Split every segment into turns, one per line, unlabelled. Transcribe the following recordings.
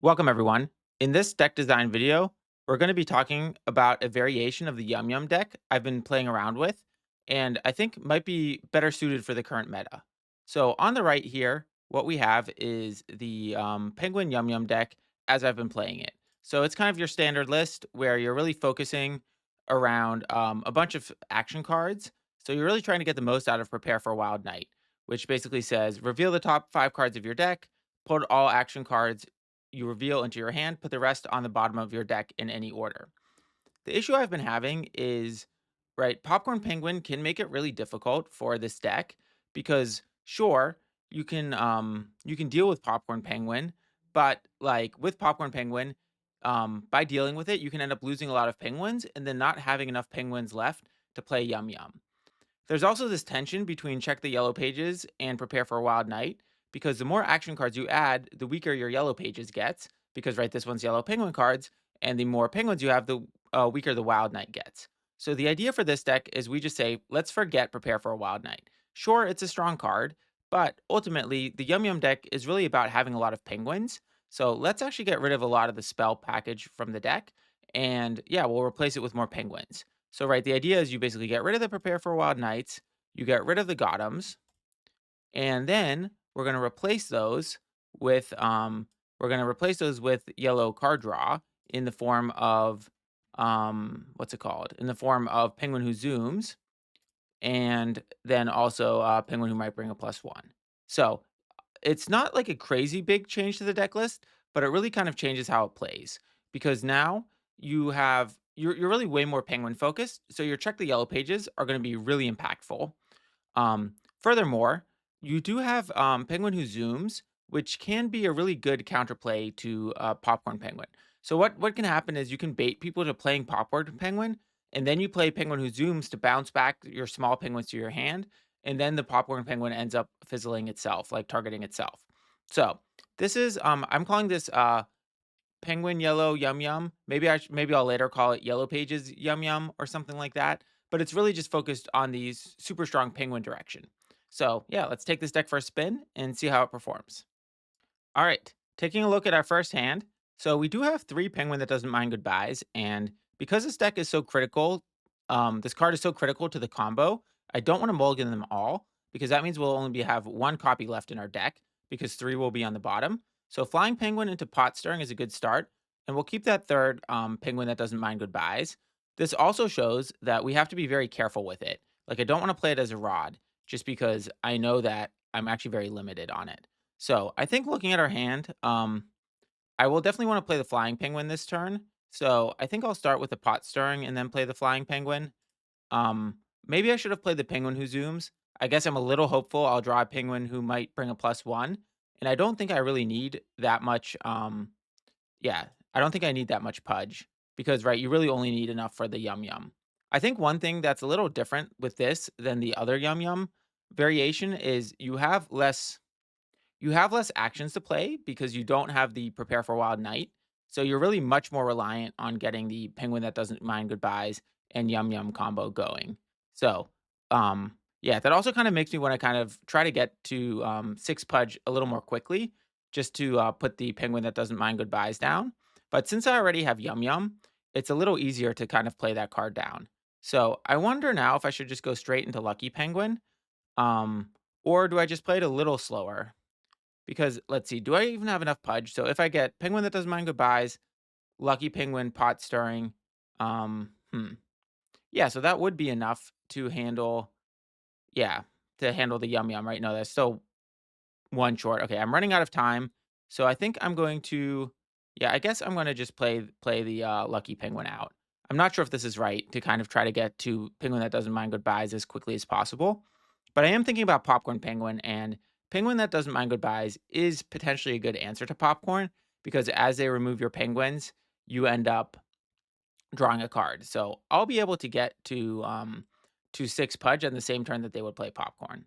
Welcome, everyone. In this deck design video, we're going to be talking about a variation of the YumYum deck I've been playing around with, and I think might be better suited for the current meta. So on the right here, what we have is the Penguin YumYum deck as I've been playing it. So it's kind of your standard list where you're really focusing around a bunch of action cards. So you're really trying to get the most out of Prepare for a Wild Night, which basically says reveal the top 5 cards of your deck, put all action cards you reveal into your hand, put the rest on the bottom of your deck in any order. The issue I've been having is, right, Popcorn Penguin can make it really difficult for this deck because sure, you can deal with Popcorn Penguin, but like with Popcorn Penguin, by dealing with it, you can end up losing a lot of penguins and then not having enough penguins left to play Yum Yum. There's also this tension between Check the Yellow Pages and Prepare for a Wild Night, because the more action cards you add, the weaker your Yellow Pages gets, because, right, this one's Yellow Penguin cards, and the more penguins you have, the weaker the Wild Night gets. So the idea for this deck is we just say, let's forget Prepare for a Wild Night. Sure, it's a strong card, but ultimately, the Yum Yum deck is really about having a lot of penguins. So let's actually get rid of a lot of the spell package from the deck, and yeah, we'll replace it with more penguins. So, right, the idea is you basically get rid of the Prepare for Wild Nights, you get rid of the Gothams, and then with we're gonna replace those with yellow card draw in the form of what's it called? In the form of Penguin Who Zooms, and then also Penguin Who Might Bring a +1. So it's not like a crazy big change to the deck list, but it really kind of changes how it plays because now you're really way more penguin focused. So your check the yellow pages are going to be really impactful. Furthermore, you do have Penguin Who Zooms, which can be a really good counterplay to Popcorn Penguin. So what can happen is you can bait people to playing Popcorn Penguin, and then you play Penguin Who Zooms to bounce back your small penguins to your hand, and then the Popcorn Penguin ends up fizzling itself, like targeting itself. So this is I'm calling this Penguin Yellow Yum Yum. Maybe I'll later call it Yellow Pages Yum Yum or something like that. But it's really just focused on the super strong penguin direction. So yeah, let's take this deck for a spin and see how it performs. All right, taking a look at our first hand. So we do have 3 Penguin that doesn't mind goodbyes, and because this deck is so critical, this card is so critical to the combo. I don't want to mulligan them all because that means we'll only have 1 copy left in our deck because 3 will be on the bottom. So Flying Penguin into Pot Stirring is a good start, and we'll keep that third Penguin that doesn't mind goodbyes. This also shows that we have to be very careful with it. Like I don't want to play it as a rod, just because I know that I'm actually very limited on it. So I think looking at our hand, I will definitely want to play the Flying Penguin this turn. So I think I'll start with the Pot Stirring and then play the Flying Penguin. Maybe I should have played the Penguin Who Zooms. I guess I'm a little hopeful I'll draw a Penguin who might bring a +1. And I don't think I really need that much. Yeah, I don't think I need that much Pudge because, right, you really only need enough for the Yum Yum. I think one thing that's a little different with this than the other Yum Yum variation is you have less actions to play because you don't have the Prepare for Wild Night. So you're really much more reliant on getting the Penguin that doesn't mind goodbyes and Yum Yum combo going. So, yeah, that also kind of makes me want to kind of try to get to 6 Pudge a little more quickly, just to put the Penguin that doesn't mind goodbyes down. But since I already have Yum Yum, it's a little easier to kind of play that card down. So I wonder now if I should just go straight into Lucky Penguin, um, or do I just play it a little slower? Because let's see, do I even have enough Pudge? So if I get Penguin that doesn't mind goodbyes, Lucky Penguin, Pot Stirring, um, hmm. Yeah, so that would be enough to handle, yeah, to handle the Yum Yum, right? No, that's still one short. Okay, I'm running out of time. So I think I'm going to, yeah, I guess I'm going to just play the Lucky Penguin out. I'm not sure if this is right to kind of try to get to Penguin that doesn't mind goodbyes as quickly as possible. But I am thinking about Popcorn Penguin, and Penguin that doesn't mind goodbyes is potentially a good answer to Popcorn because as they remove your penguins, you end up drawing a card. So I'll be able to get to 6 Pudge on the same turn that they would play Popcorn.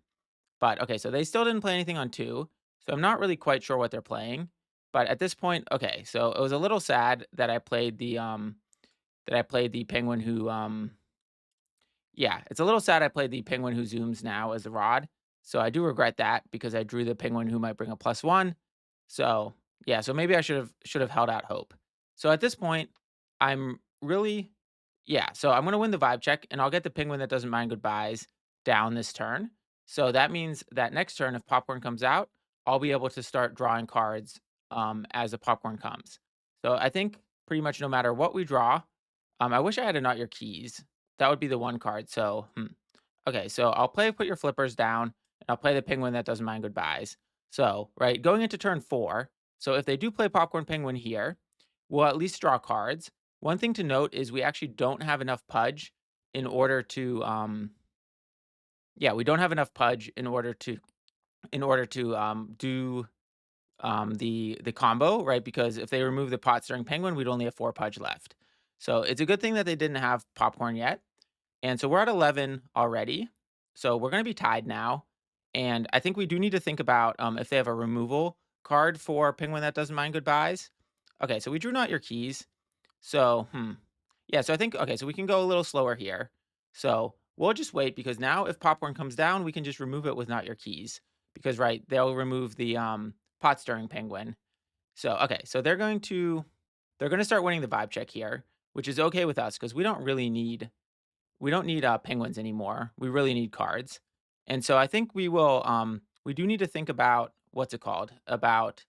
But okay, so they still didn't play anything on 2, so I'm not really quite sure what they're playing. But at this point, okay, so it was a little sad that I played the Penguin who yeah, it's a little sad I played the Penguin Who Zooms now as the rod. So I do regret that because I drew the Penguin who might bring a +1. So Yeah, so maybe I should have held out hope. So at this point, I'm really yeah, so I'm gonna win the vibe check, and I'll get the penguin that doesn't mind goodbyes down this turn. So that means that next turn, if popcorn comes out, I'll be able to start drawing cards as the popcorn comes. So I think pretty much no matter what we draw, I wish I had a not your keys. That would be the one card. So okay, so I'll play put your flippers down, and I'll play the penguin that doesn't mind goodbyes. So, right, going into turn 4, so if they do play popcorn penguin here, we'll at least draw cards. One thing to note is we actually don't have enough pudge in order to yeah, we don't have enough pudge in order to do the combo, right? Because if they remove the pot stirring penguin, we'd only have 4 pudge left. So it's a good thing that they didn't have popcorn yet. And so we're at 11 already. So we're going to be tied now. And I think we do need to think about if they have a removal card for penguin that doesn't mind goodbyes. Okay, so we drew not your keys. So, yeah, so I think, okay, so we can go a little slower here. So we'll just wait because now if popcorn comes down, we can just remove it with not your keys. Because, right, they'll remove the pot stirring penguin. So, okay, so they're going to start winning the vibe check here, which is okay with us because we don't need penguins anymore. We really need cards. And so I think we do need to think about what's it called? About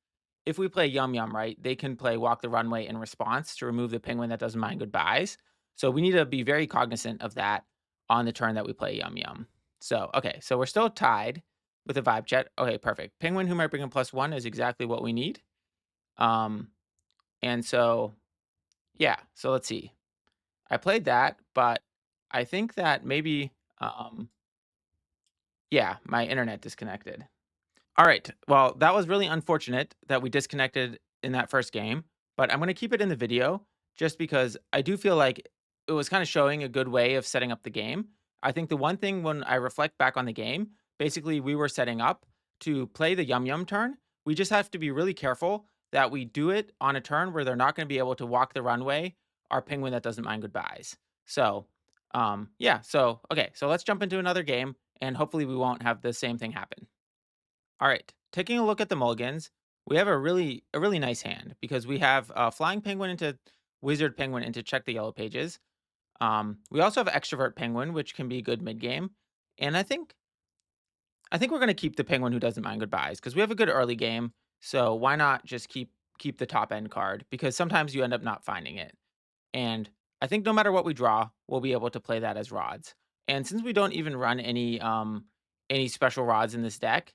if we play YumYum, right? They can play Walk the Runway in response to remove the penguin that doesn't mind goodbyes. So we need to be very cognizant of that on the turn that we play YumYum. So, okay, so we're still tied with a vibe check. Okay, perfect. Penguin who might bring a +1 is exactly what we need. Um, and so yeah, so let's see. I played that, but I think that maybe, yeah, my internet disconnected. All right. Well, that was really unfortunate that we disconnected in that first game, but I'm going to keep it in the video just because I do feel like it was kind of showing a good way of setting up the game. I think the one thing when I reflect back on the game, basically we were setting up to play the Yum Yum turn. We just have to be really careful that we do it on a turn where they're not going to be able to walk the runway, our penguin that doesn't mind goodbyes. So, yeah. So, okay. So let's jump into another game and hopefully we won't have the same thing happen. All right, taking a look at the mulligans, we have a really nice hand because we have flying penguin into wizard penguin into check the yellow pages. We also have extrovert penguin, which can be good mid game, and I think we're going to keep the penguin who doesn't mind goodbyes because we have a good early game. So why not just keep the top end card because sometimes you end up not finding it. And I think no matter what we draw, we'll be able to play that as rods. And since we don't even run any special rods in this deck,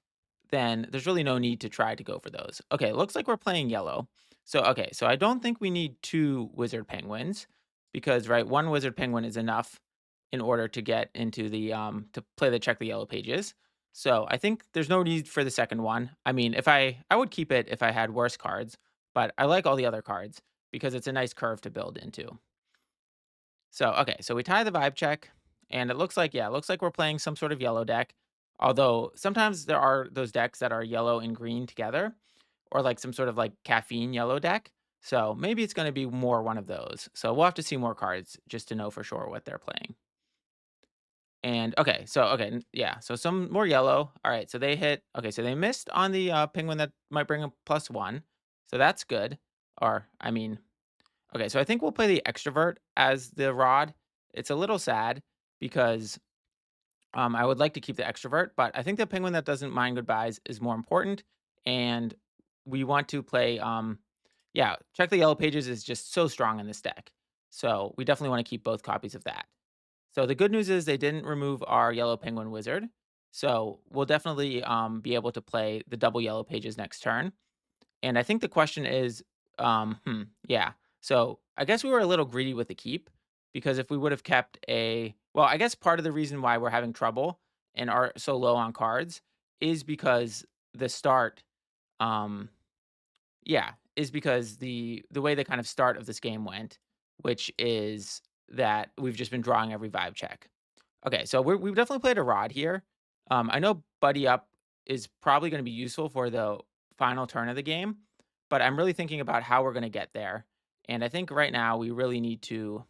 then there's really no need to try to go for those. Okay, it looks like we're playing yellow. So okay, so I don't think we need 2 wizard penguins because right, 1 wizard penguin is enough in order to get into the to play the check the yellow pages. So I think there's no need for the second one. I mean, if I would keep it if I had worse cards, but I like all the other cards because it's a nice curve to build into. So, okay, so we tie the vibe check, and it looks like, yeah, it looks like we're playing some sort of yellow deck. Although sometimes there are those decks that are yellow and green together, or like some sort of like caffeine yellow deck. So maybe it's going to be more one of those. So we'll have to see more cards just to know for sure what they're playing. And okay, so okay, yeah, so some more yellow. All right, so they hit. Okay, so they missed on the penguin that might bring a +1, so that's good. Or I mean, okay, so I think we'll play the extrovert as the rod. It's a little sad because I would like to keep the extrovert, but I think the penguin that doesn't mind goodbyes is more important, and we want to play. Yeah, check the yellow pages is just so strong in this deck, so we definitely want to keep both copies of that. So the good news is they didn't remove our yellow penguin wizard, so we'll definitely be able to play the double yellow pages next turn. And I think the question is, yeah. So I guess we were a little greedy with the keep because if we would have kept well, I guess part of the reason why we're having trouble and are so low on cards is because the start, um, yeah, is because the way the kind of start of this game went, which is that we've just been drawing every vibe check. Okay, so we've definitely played a rod here. I know Buddy Up is probably going to be useful for the final turn of the game, but I'm really thinking about how we're going to get there. And I think right now we need to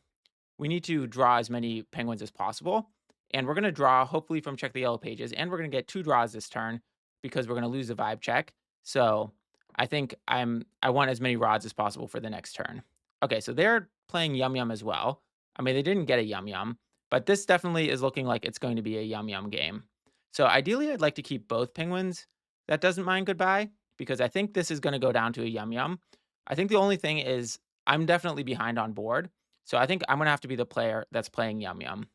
draw as many penguins as possible. And we're going to draw hopefully from check the yellow pages, and we're going to get 2 draws this turn because we're going to lose the vibe check. So I think I want as many rods as possible for the next turn. Okay, so they're playing YumYum as well. I mean, they didn't get a YumYum, but this definitely is looking like it's going to be a YumYum game. So ideally, I'd like to keep both penguins that doesn't mind goodbye because I think this is going to go down to a YumYum. I think the only thing is I'm definitely behind on board. So I think I'm going to have to be the player that's playing YumYum.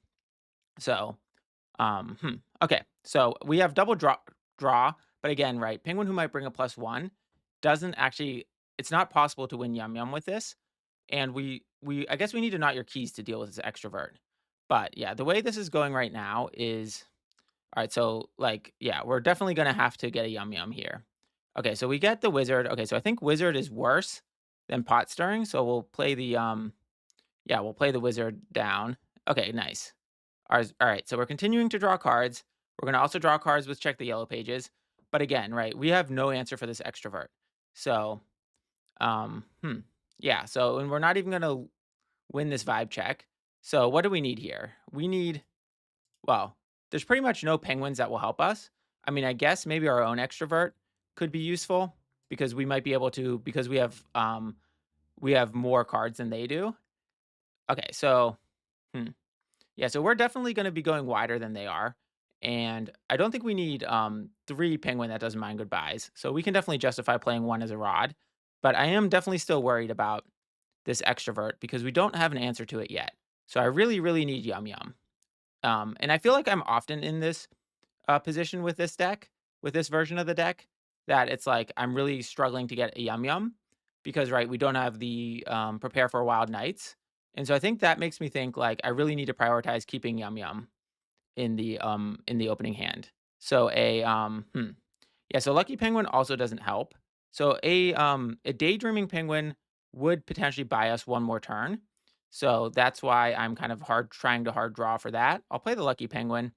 So okay, so we have double draw, but again, right, Penguin who might bring a +1 doesn't actually. It's not possible to win YumYum with this, and we I guess we need to not your keys to deal with this extrovert. But yeah, the way this is going right now is all right. So like yeah, we're definitely gonna have to get a YumYum here. Okay, so we get the wizard. Okay, so I think wizard is worse than pot stirring, so we'll play the yeah, we'll play the wizard down. Okay, nice. All right, so we're continuing to draw cards. We're going to also draw cards with check the yellow pages. But again, right, we have no answer for this extrovert. So, um, hmm, yeah, so and we're not even going to win this vibe check. So what do we need here? We need, well, there's pretty much no penguins that will help us. I mean, I guess maybe our own extrovert could be useful because we might be able to, because we have more cards than they do. Okay, so, hmm. Yeah, so we're definitely gonna be going wider than they are, and I don't think we need, 3 penguin that doesn't mind goodbyes, so we can definitely justify playing 1 as a rod, but I am definitely still worried about this extrovert because we don't have an answer to it yet. So I really, really need YumYum. And I feel like I'm often in this, position with this deck, with this version of the deck, that it's like I'm really struggling to get a YumYum because, right, we don't have the, Prepare for Wild Nights, and so I think that makes me think, like, I really need to prioritize keeping YumYum in the opening hand. So yeah, so Lucky Penguin also doesn't help. So a Daydreaming Penguin would potentially buy us one more turn. So that's why I'm kind of trying to hard draw for that. I'll play the Lucky Penguin.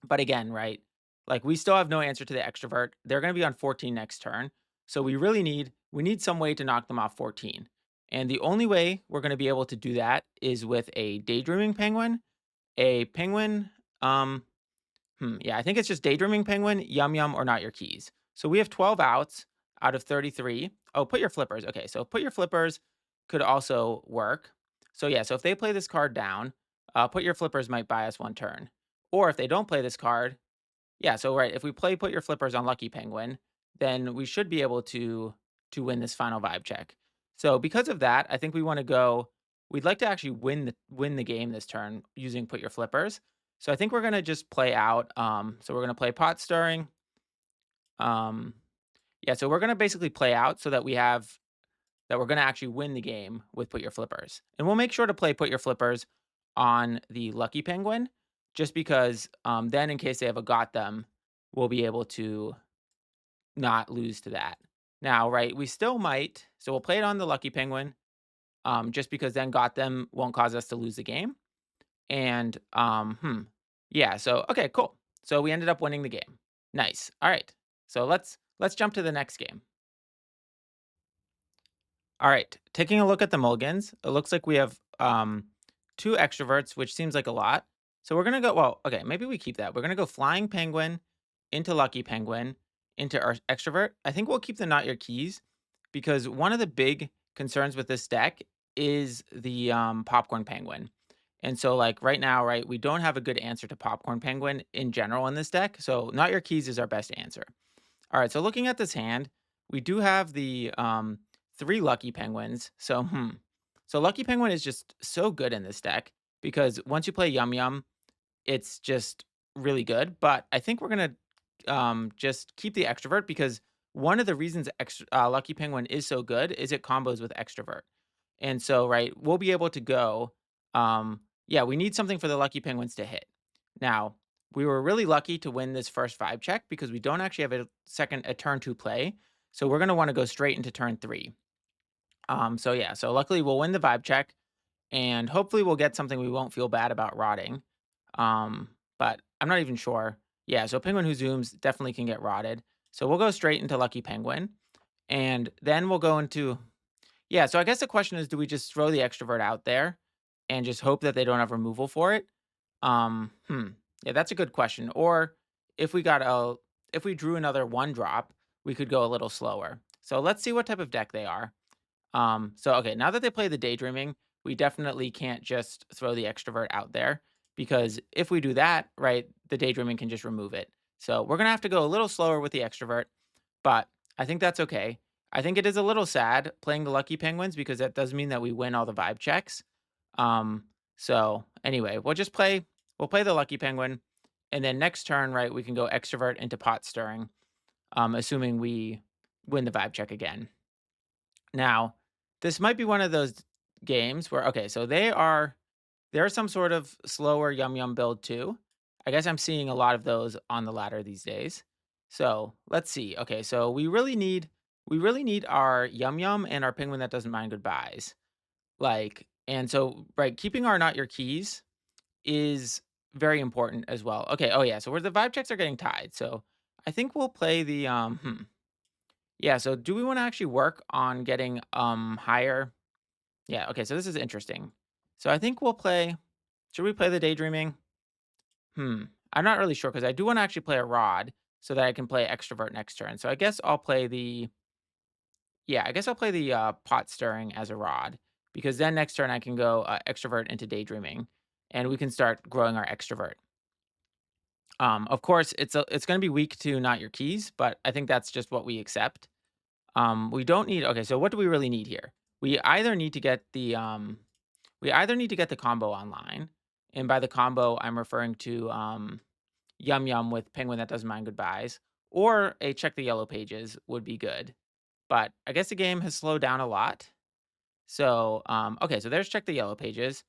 But again, right? Like we still have no answer to the extrovert. They're going to be on 14 next turn. So we need some way to knock them off 14. And the only way we're going to be able to do that is with a Daydreaming Penguin, a Penguin yeah, I think it's just Daydreaming Penguin, YumYum, or Not Your Keys. So we have 12 outs out of 33. Oh, put your flippers. Okay, so put your flippers could also work. So yeah, so if they play this card down, put your flippers might buy us one turn. Or if they don't play this card, yeah, so right, if we play put your flippers on Lucky Penguin, then we should be able to win this final vibe check. So because of that, I think we want to go. We'd like to actually win the game this turn using put your flippers. So I think we're gonna just play out. So we're gonna play pot stirring. Um, yeah, so we're gonna basically play out so that we have that we're gonna actually win the game with put your flippers, and we'll make sure to play put your flippers on the Lucky Penguin, just because then in case they have a got them, we'll be able to not lose to that. Now, right, we still might. So we'll play it on the Lucky Penguin, just because then got them won't cause us to lose the game. And yeah, so okay, cool. So we ended up winning the game. Nice. All right. So let's jump to the next game. All right. Taking a look at the mulligans, it looks like we have two extroverts, which seems like a lot. So we're gonna go. Well, okay, maybe we keep that. We're gonna go Flying Penguin into Lucky Penguin into our extrovert. I think we'll keep the Not Your Keys because one of the big concerns with this deck is the Popcorn Penguin. And so, like right now, right, we don't have a good answer to Popcorn Penguin in general in this deck. So, Not Your Keys is our best answer. All right. So, looking at this hand, we do have the three Lucky Penguins. So, so Lucky Penguin is just so good in this deck because once you play YumYum, it's just really good. But I think we're gonna just keep the extrovert because one of the reasons Lucky Penguin is so good is it combos with extrovert. And so, right, we'll be able to go. Yeah, we need something for the Lucky Penguins to hit. Now, we were really lucky to win this first vibe check because we don't actually have a turn to play. So we're gonna want to go straight into turn 3. So yeah, so luckily we'll win the vibe check and hopefully we'll get something we won't feel bad about rotting. But I'm not even sure. Yeah, so PenguinWhoZooms definitely can get rotted. So we'll go straight into Lucky Penguin. And then we'll go into yeah, so I guess the question is, do we just throw the extrovert out there and just hope that they don't have removal for it? Yeah, that's a good question. Or if we got a if we drew another one drop, we could go a little slower. So let's see what type of deck they are. So okay, now that they play the daydreaming, we definitely can't just throw the extrovert out there because if we do that, right, the daydreaming can just remove it. So we're gonna have to go a little slower with the extrovert, but I think that's okay. I think it is a little sad playing the Lucky Penguins because that does mean that we win all the vibe checks. Um, so anyway, we'll play the Lucky Penguin, and then next turn, right, we can go extrovert into pot stirring, assuming we win the vibe check again. Now, this might be one of those games where okay, so they're some sort of slower YumYum build too. I guess I'm seeing a lot of those on the ladder these days. So let's see. Okay, so we really need our YumYum and our penguin that doesn't mind goodbyes. Like, and so right, keeping our not your keys is very important as well. Okay, oh yeah, so where the vibe checks are getting tied. So I think we'll play the yeah, so do we want to actually work on getting higher? Yeah, okay, so this is interesting. So I think we'll play should we play the daydreaming? Hmm. I'm not really sure because I do want to actually play a rod so that I can play extrovert next turn. So I guess I'll play the yeah, I guess I'll play the pot stirring as a rod because then next turn I can go extrovert into daydreaming and we can start growing our extrovert. Of course, it's going to be weak to not your keys, but I think that's just what we accept. We don't need okay, so what do we really need here? We either need to get the we either need to get the combo online, and by the combo, I'm referring to YumYum with Penguin that doesn't mind goodbyes, or a check the yellow pages would be good. But I guess the game has slowed down a lot. So okay, so there's check the yellow pages.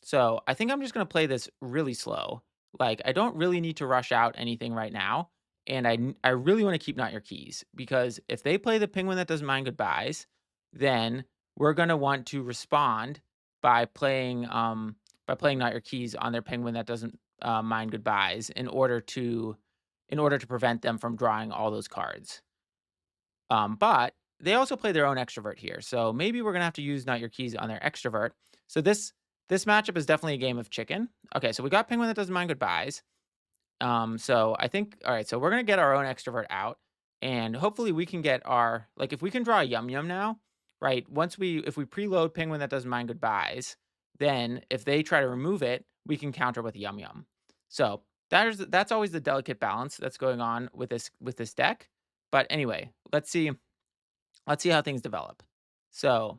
So I think I'm just gonna play this really slow. Like I don't really need to rush out anything right now, and I really want to keep not your keys because if they play the penguin that doesn't mind goodbyes, then we're gonna want to respond by playing not your keys on their penguin that doesn't mind goodbyes in order to prevent them from drawing all those cards. But they also play their own extrovert here. So maybe we're gonna have to use not your keys on their extrovert. So this matchup is definitely a game of chicken. Okay, so we got penguin that doesn't mind goodbyes. So I think all right, so we're gonna get our own extrovert out, and hopefully we can get our like if we can draw a yum yum now, right? If we preload penguin that doesn't mind goodbyes, then if they try to remove it, we can counter with yum yum. So that's always the delicate balance that's going on with this deck. But anyway, let's see how things develop. So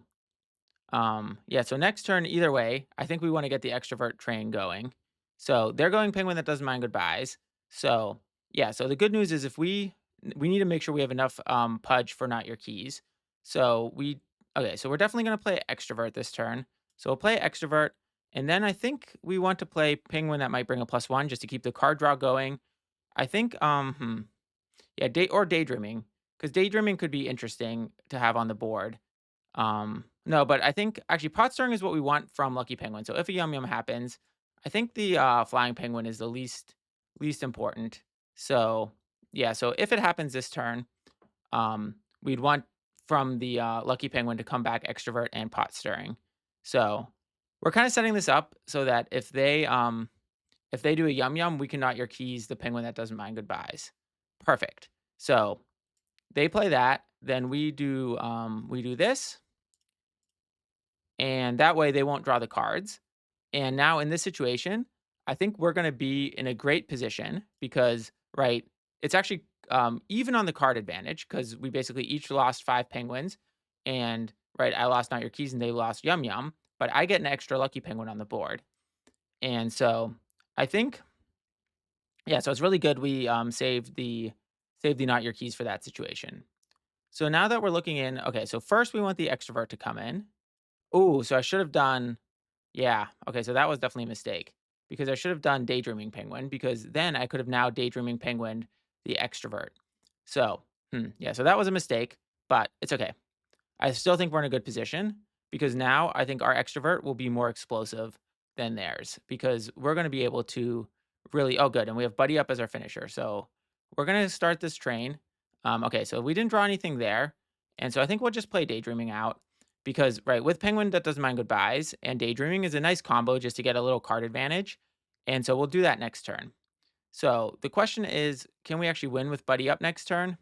yeah, so next turn, either way, I think we want to get the extrovert train going. So they're going penguin that doesn't mind goodbyes. So yeah, so the good news is if we need to make sure we have enough pudge for not your keys. So we okay, so we're definitely gonna play extrovert this turn. So we'll play extrovert, and then I think we want to play penguin that might bring a +1 just to keep the card draw going. I think yeah, daydreaming because daydreaming could be interesting to have on the board. No, but I think actually pot stirring is what we want from Lucky Penguin. So if a yum yum happens, I think the flying penguin is the least important. So yeah, so if it happens this turn, we'd want from the Lucky Penguin to come back extrovert and pot stirring. So we're kind of setting this up so that if they do a yum yum, we can not your keys the penguin that doesn't mind goodbyes. Perfect. So they play that, then we do this and that way they won't draw the cards. And now in this situation, I think we're going to be in a great position because, right, it's actually even on the card advantage because we basically each lost 5 penguins. And, right, I lost Not Your Keys and they lost Yum Yum, but I get an extra lucky penguin on the board. And so I think, yeah, so it's really good we saved the Not Your Keys for that situation. So now that we're looking in, okay, so first we want the extrovert to come in. Oh, so I should have done yeah. Okay, so that was definitely a mistake because I should have done Daydreaming Penguin because then I could have now Daydreaming Penguin the extrovert. So, yeah, so that was a mistake, but it's okay. I still think we're in a good position because now I think our extrovert will be more explosive than theirs because we're going to be able to really, oh, good. And we have Buddy Up as our finisher. So we're going to start this train. Okay, so we didn't draw anything there. And so I think we'll just play Daydreaming out because, right, with Penguin that doesn't mind goodbyes and Daydreaming is a nice combo just to get a little card advantage. And so we'll do that next turn. So the question is, can we actually win with Buddy Up next turn?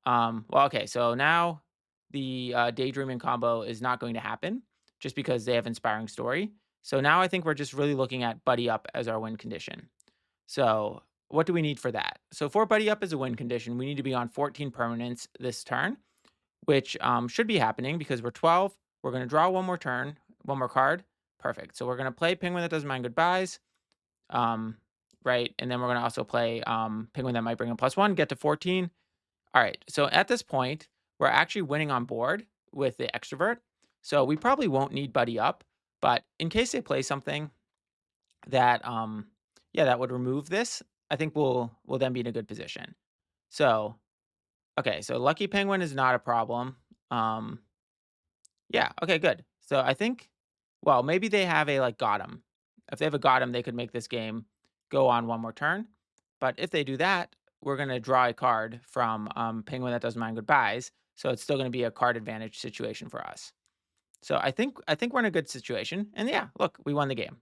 Well, okay, so now the Daydreaming combo is not going to happen just because they have Inspiring Story. So now I think we're just really looking at BuddyUp as our win condition. So what do we need for that? So for BuddyUp as a win condition, we need to be on 14 permanents this turn, which should be happening because we're 12. We're going to draw one more turn, one more card. Perfect. So we're going to play Penguin That Doesn't Mind Goodbyes, right? And then we're going to also play Penguin That Might Bring a +1, get to 14. All right. So at this point, we're actually winning on board with the extrovert. So we probably won't need BuddyUp, but in case they play something that yeah, that would remove this, I think we'll then be in a good position. So, okay, so Lucky Penguin is not a problem. Um yeah, okay, good. So I think well, maybe they have a like got 'em. If they have a got 'em, they could make this game go on one more turn. But if they do that, we're going to draw a card from Penguin That Doesn't Mind Goodbyes, so it's still going to be a card advantage situation for us. So I think we're in a good situation. And yeah, look, we won the game.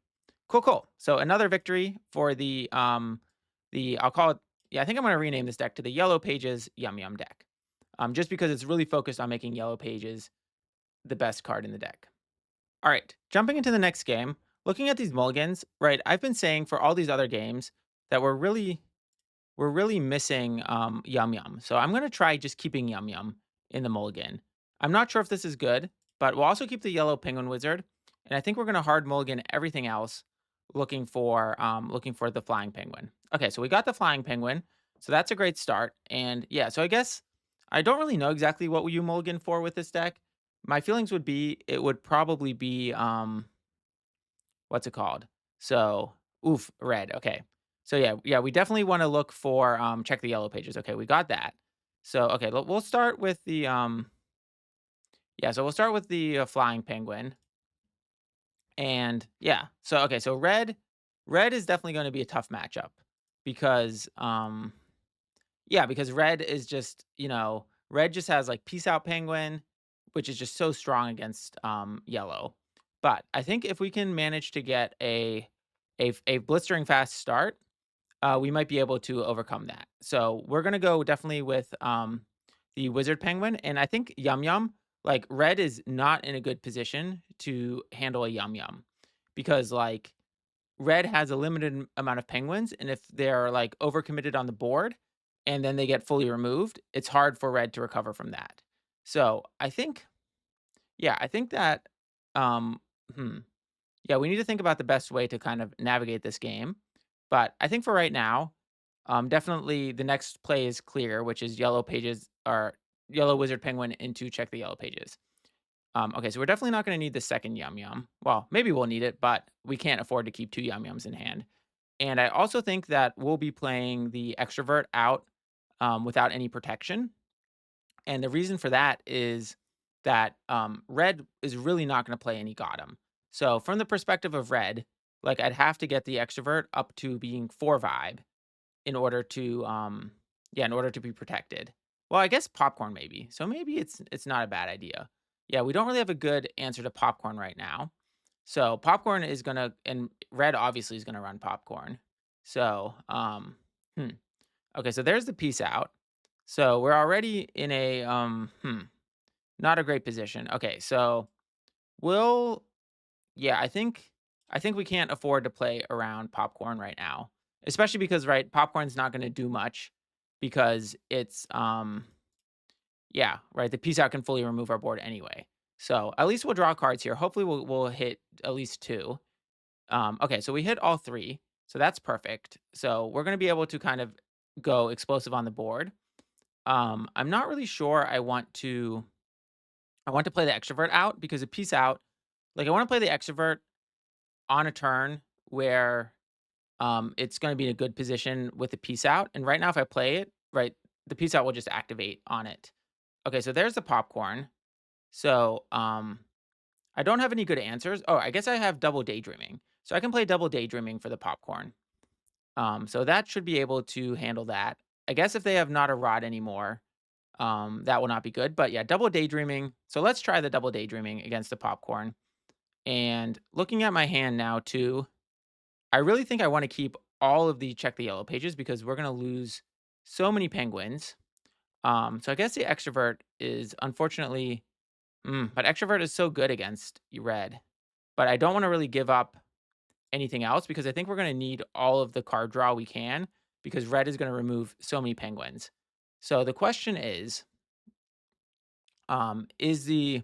Cool, cool. So another victory for the I'll call it yeah, I think I'm going to rename this deck to the Yellow Pages YumYum deck. Just because it's really focused on making Yellow Pages the best card in the deck. All right, jumping into the next game, looking at these mulligans, right? I've been saying for all these other games that we're really missing YumYum. So I'm going to try just keeping YumYum in the mulligan. I'm not sure if this is good, but we'll also keep the yellow penguin wizard. And I think we're going to hard mulligan everything else looking for the flying penguin. Okay, so we got the flying penguin. So that's a great start. And yeah, so I guess I don't really know exactly what you mulligan for with this deck. My feelings would be it would probably be what's it called? So, oof, red. Okay. So yeah, we definitely want to look for check the yellow pages. Okay, we got that. So okay, we'll start with the yeah, so we'll start with the flying penguin. And yeah, so okay, so red is definitely going to be a tough matchup because yeah, because red is just, red just has like peace out penguin, which is just so strong against yellow. But I think if we can manage to get a blistering fast start, we might be able to overcome that. So we're gonna go definitely with the wizard penguin, and I think YumYum, like red, is not in a good position to handle a YumYum because like red has a limited amount of penguins, and if they're like overcommitted on the board and then they get fully removed, it's hard for red to recover from that. So I think, yeah, I think that, um, hmm, yeah, we need to think about the best way to kind of navigate this game. But I think for right now, definitely the next play is clear, which is yellow pages or yellow wizard penguin into check the yellow pages. Okay, so we're definitely not going to need the second YumYum. Well, maybe we'll need it, but we can't afford to keep two YumYums in hand. And I also think that we'll be playing the extrovert out without any protection. And the reason for that is that red is really not going to play any Gotham. So from the perspective of red, like I'd have to get the extrovert up to being 4 vibe in order to yeah, in order to be protected. Well, I guess popcorn maybe. So maybe it's not a bad idea. Yeah, we don't really have a good answer to popcorn right now. So popcorn is gonna and red obviously is gonna run popcorn. So hmm. Okay, so there's the peace out. So we're already in a not a great position. Okay, so we'll yeah, I think we can't afford to play around popcorn right now. Especially because right, popcorn's not gonna do much because it's yeah, right, the peace out can fully remove our board anyway. So at least we'll draw cards here. Hopefully we'll hit at least two. Okay, so we hit all three, so that's perfect. So we're gonna be able to kind of go explosive on the board. I'm not really sure I want to play the extrovert out because a peace out, like I want to play the extrovert on a turn where it's going to be in a good position with the peace out. And right now, if I play it, right, the peace out will just activate on it. Okay, so there's the popcorn. So I don't have any good answers. Oh, I guess I have double daydreaming. So I can play double daydreaming for the popcorn. So that should be able to handle that. I guess if they have not a rod anymore, that will not be good. But yeah, double daydreaming. So let's try the double daydreaming against the popcorn. And looking at my hand now too, I really think I want to keep all of the check the yellow pages because we're gonna lose so many penguins. So I guess the extrovert is unfortunately, but extrovert is so good against red. But I don't want to really give up anything else because I think we're going to need all of the card draw we can because red is going to remove so many penguins. So the question is the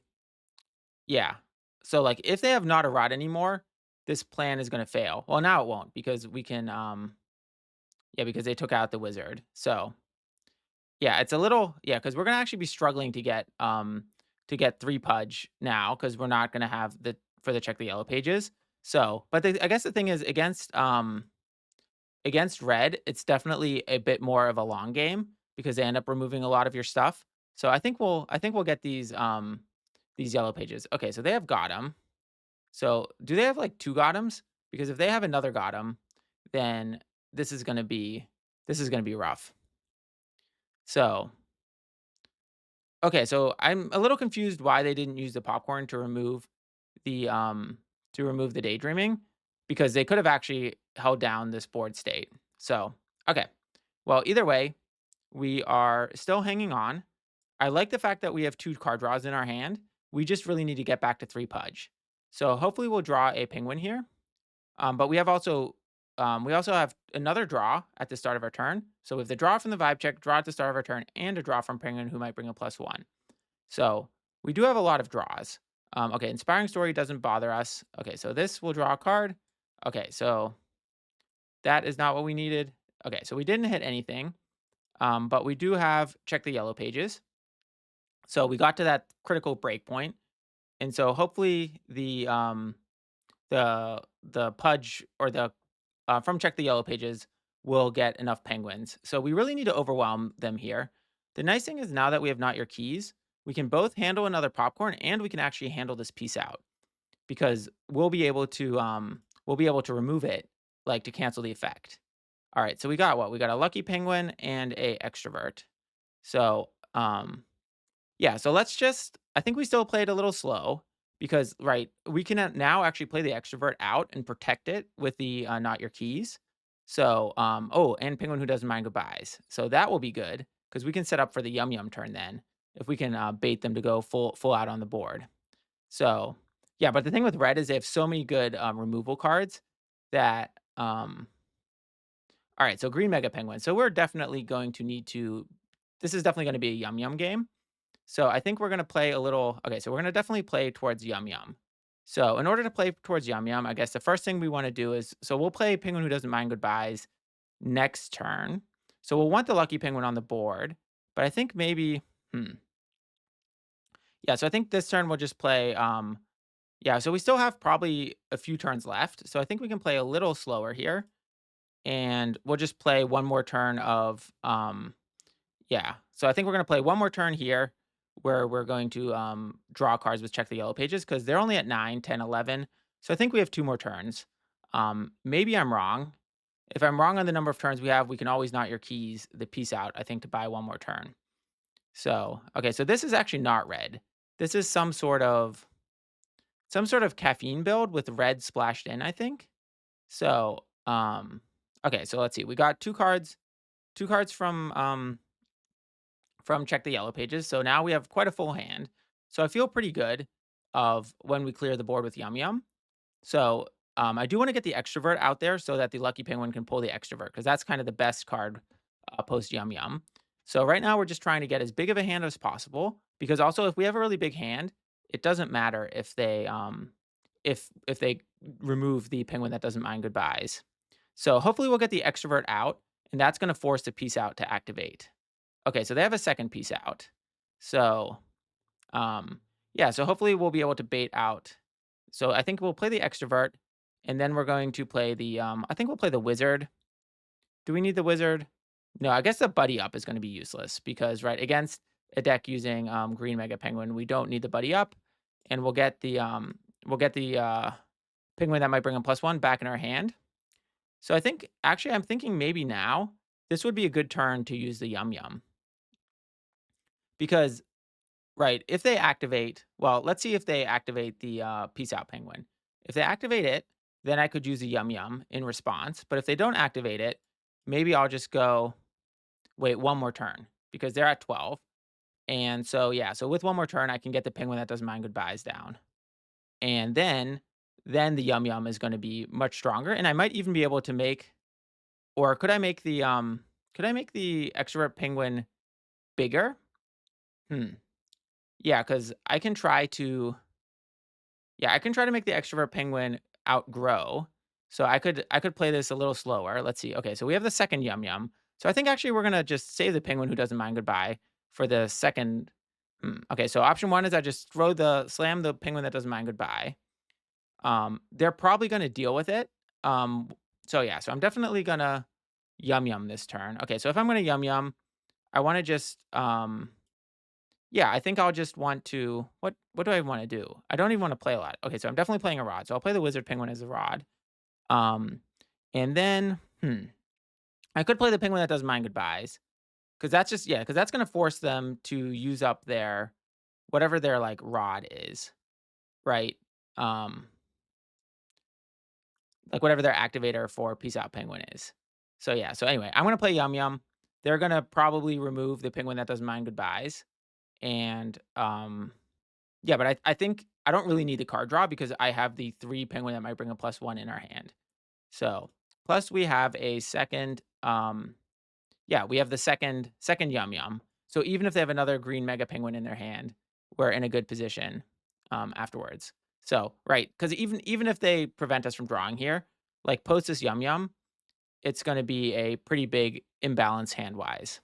yeah. So like if they have not a rod anymore, this plan is going to fail. Well, now it won't because we can yeah, because they took out the wizard. So yeah, it's a little yeah, because we're gonna actually be struggling to get 3 Pudge now because we're not gonna have the for the check the yellow pages. So, but I guess the thing is against red, it's definitely a bit more of a long game because they end up removing a lot of your stuff. So I think we'll get these yellow pages. Okay, so they have got 'em. So do they have like 2 Gotems? Because if they have another Gotem, then this is gonna be this is gonna be rough. So okay, so I'm a little confused why they didn't use the popcorn to remove the daydreaming because they could have actually held down this board state. So, okay. Well, either way, we are still hanging on. I like the fact that we have 2 card draws in our hand. We just really need to get back to 3 Pudge. So hopefully we'll draw a penguin here. But we also have another draw at the start of our turn. So we have the draw from the vibe check, draw at the start of our turn, and a draw from Penguin who might bring a +1. So we do have a lot of draws. Okay, inspiring story doesn't bother us. Okay, so this will draw a card. Okay, so that is not what we needed. Okay, so we didn't hit anything, but we do have check the yellow pages. So we got to that critical break point, and so hopefully the Pudge or the from check the yellow pages will get enough penguins. So we really need to overwhelm them here. The nice thing is now that we have not your keys, we can both handle another popcorn and we can actually handle this piece out because we'll be able to remove it like to cancel the effect. All right, so we got what? We got a lucky penguin and a extrovert. So yeah, so let's just I think we still played a little slow because, right, we can now actually play the extrovert out and protect it with the not your keys. So, oh, and penguin who doesn't mind goodbyes. So that will be good because we can set up for the YumYum turn then if we can bait them to go full out on the board. So yeah, but the thing with red is they have so many good removal cards that all right. So green mega penguin. So we're definitely going to need to. This is definitely going to be a YumYum game. So I think we're gonna play a little okay, so we're gonna definitely play towards YumYum. So in order to play towards YumYum, I guess the first thing we wanna do is so we'll play Penguin Who Doesn't Mind Goodbyes next turn. So we'll want the Lucky Penguin on the board, but I think maybe yeah, so I think this turn we'll just play, yeah, so we still have probably a few turns left, so I think we can play a little slower here, and we'll just play one more turn of, yeah. So I think we're gonna play one more turn here where we're going to draw cards with check the yellow pages because they're only at 9, 10, 11. So I think we have 2 more turns. Maybe I'm wrong. If I'm wrong on the number of turns we have, we can always not your keys the piece out, I think, to buy one more turn. So, okay, so this is actually not red. This is some sort of caffeine build with red splashed in, I think. So, okay, so let's see. We got 2 cards from check the yellow pages. So now we have quite a full hand. So I feel pretty good of when we clear the board with YumYum. So I do want to get the extrovert out there so that the lucky penguin can pull the extrovert because that's kind of the best card post YumYum. So right now we're just trying to get as big of a hand as possible because also if we have a really big hand, it doesn't matter if they remove the penguin that doesn't mind goodbyes. So hopefully we'll get the extrovert out and that's going to force the piece out to activate. Okay, so they have a second piece out. So, yeah, so hopefully we'll be able to bait out. So I think we'll play the extrovert, and then we're going to play the, I think we'll play the wizard. Do we need the wizard? No, I guess the buddy up is going to be useless because, right, against a deck using green mega penguin, we don't need the buddy up, and we'll get the penguin that might bring a +1 back in our hand. So I think, actually, I'm thinking maybe now this would be a good turn to use the YumYum because right, if they activate well, let's see if they activate the, Peace Out Penguin. If they activate it, then I could use a YumYum in response, but if they don't activate it, maybe I'll just go wait one more turn, because they're at 12. And so, yeah, so with one more turn, I can get the Penguin That Doesn't Mind Goodbyes down. And then the YumYum is gonna be much stronger, and I might even be able to make, or could I make the Extrovert Penguin bigger? Hmm. Yeah, because I can try to make the Extrovert Penguin outgrow. So I could play this a little slower. Let's see. Okay, so we have the second YumYum. So I think actually we're gonna just save the Penguin Who Doesn't Mind Goodbye for the second. Okay, so option one is I just slam the Penguin That Doesn't Mind Goodbye. They're probably gonna deal with it. Um, so yeah, so I'm definitely gonna YumYum this turn. Okay, so if I'm gonna YumYum, I wanna just, yeah, I think I'll just want to what do I wanna do? I don't even wanna play a lot. Okay, so I'm definitely playing a rod, so I'll play the Wizard Penguin as a rod. Um, and then, I could play the Penguin That Doesn't Mind Goodbyes, because that's just yeah, because that's gonna force them to use up their whatever their, like, rod is, right? Um Like, whatever their activator for Peace Out Penguin is. So, yeah, so anyway, I'm gonna play YumYum. They're gonna probably remove the Penguin That Doesn't Mind Goodbyes, and, yeah, but I think I don't really need the card draw because I have the 3 Penguin That Might Bring a +1 in our hand. So, plus we have a second, yeah, we have the second YumYum. So even if they have another green Mega Penguin in their hand, we're in a good position, afterwards. So, right, because even if they prevent us from drawing here, like, post this YumYum, it's gonna be a pretty big imbalance hand-wise.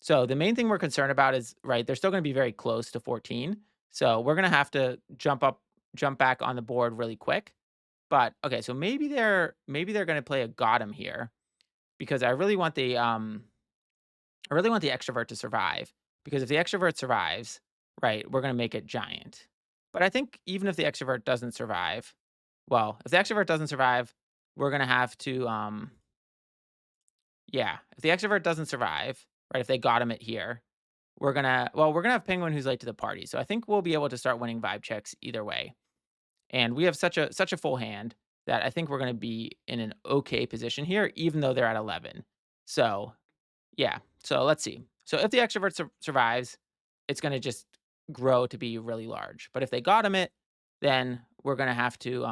So the main thing we're concerned about is, right, they're still gonna be very close to 14, so we're gonna have to jump back on the board really quick. But, okay, so maybe they're gonna play a got 'em here because I really want the extrovert to survive, because if the extrovert survives, right, we're gonna make it giant. But I think even if the extrovert doesn't survive, well, if the extrovert doesn't survive, we're gonna have to, yeah, if the extrovert doesn't survive, right, if they got him at here, we're gonna have Penguin Who's Late to the Party. So I think we'll be able to start winning vibe checks either way. And we have such a full hand that I think we're gonna be in an okay position here, even though they're at 11. So yeah. So let's see. So if the extrovert survives, it's going to just grow to be really large. But if they got him it, then we're going to have to.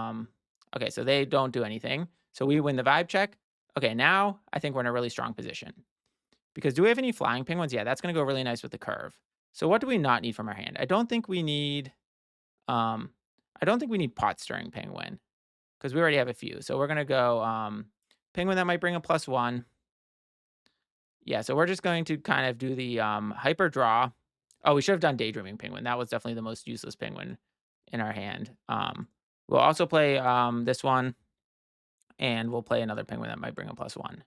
Okay, so they don't do anything. So we win the vibe check. Okay, now I think we're in a really strong position. Because do we have any flying penguins? Yeah, that's going to go really nice with the curve. So what do we not need from our hand? I don't think we need. Um, I don't think we need pot stirring penguin because we already have a few. So we're going to go penguin that might bring a +1. Yeah, so we're just going to kind of do the, hyper draw. Oh, we should have done Daydreaming Penguin. That was definitely the most useless penguin in our hand. We'll also play, this one, and we'll play another penguin that might bring a +1.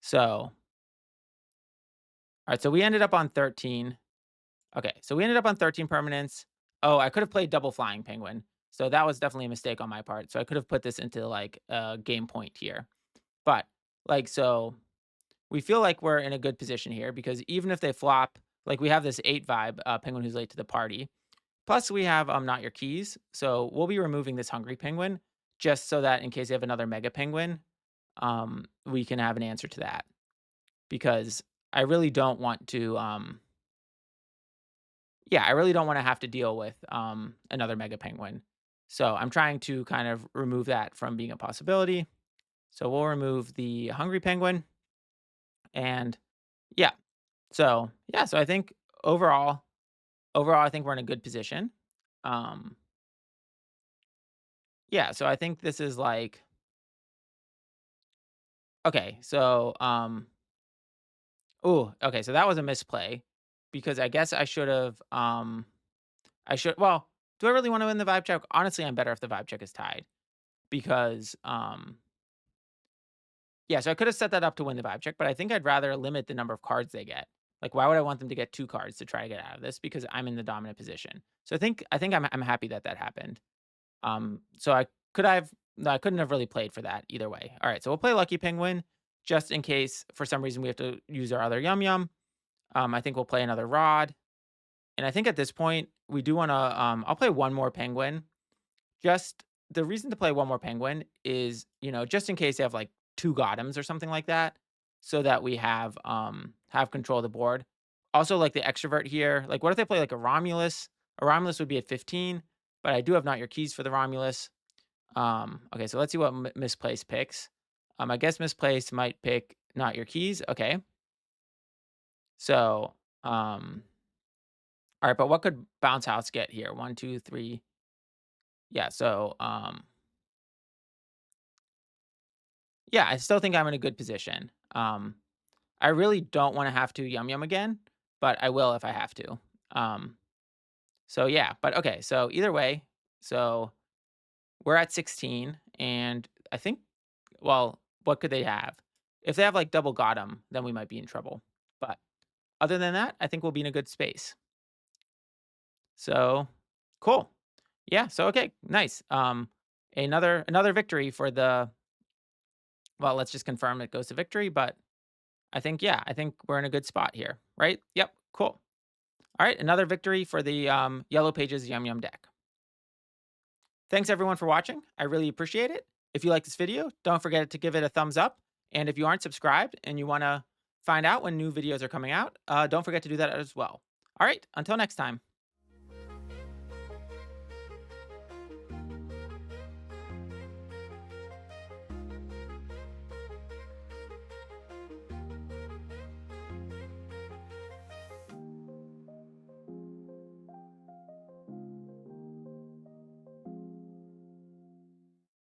So, alright, so we ended up on 13. Okay, so we ended up on 13 permanents. Oh, I could have played double Flying Penguin. So that was definitely a mistake on my part. So I could have put this into, like, a game point here. But, like, so we feel like we're in a good position here because even if they flop, like we have this 8 vibe, Penguin Who's Late to the Party. Plus we have Not Your Keys. So we'll be removing this Hungry Penguin just so that in case they have another Mega Penguin, we can have an answer to that. Because I really don't want to, yeah, I really don't want to have to deal with another Mega Penguin. So I'm trying to kind of remove that from being a possibility. So we'll remove the Hungry Penguin. And yeah, so I think overall I think we're in a good position. Um, yeah, so I think this is like okay, so oh, okay, so that was a misplay because I guess I should have I should well, do I really want to win the vibe check? Honestly, I'm better if the vibe check is tied because yeah, so I could have set that up to win the vibe check, but I think I'd rather limit the number of cards they get. Like, why would I want them to get 2 cards to try to get out of this? Because I'm in the dominant position. So I think I'm happy that that happened. So I couldn't have really played for that either way. All right, so we'll play Lucky Penguin just in case for some reason we have to use our other YumYum. I think we'll play another Rod, and I think at this point we do want to. I'll play one more Penguin. Just the reason to play one more Penguin is just in case they have like 2 Gotems or something like that, so that we have have control of the board. Also, like the extrovert here, like what if they play like a Romulus? A Romulus would be at 15, but I do have not your keys for the Romulus. Okay, so let's see what misplaced picks. I guess misplaced might pick not your keys. Okay. So, all right, but what could bounce house get here? One, two, three. Yeah, so yeah, I still think I'm in a good position. I really don't want to have to YumYum again, but I will if I have to. Um, so yeah, but okay, so either way, so we're at 16, and I think, well, what could they have? If they have like double got 'em, then we might be in trouble. But other than that, I think we'll be in a good space. So cool. Yeah, so okay, nice. Another victory for the, well, let's just confirm it goes to victory, but I think, yeah, I think we're in a good spot here, right? Yep, cool. All right, another victory for the Yellow Pages YumYum deck. Thanks everyone for watching. I really appreciate it. If you like this video, don't forget to give it a thumbs up. And if you aren't subscribed and you want to find out when new videos are coming out, don't forget to do that as well. All right, until next time.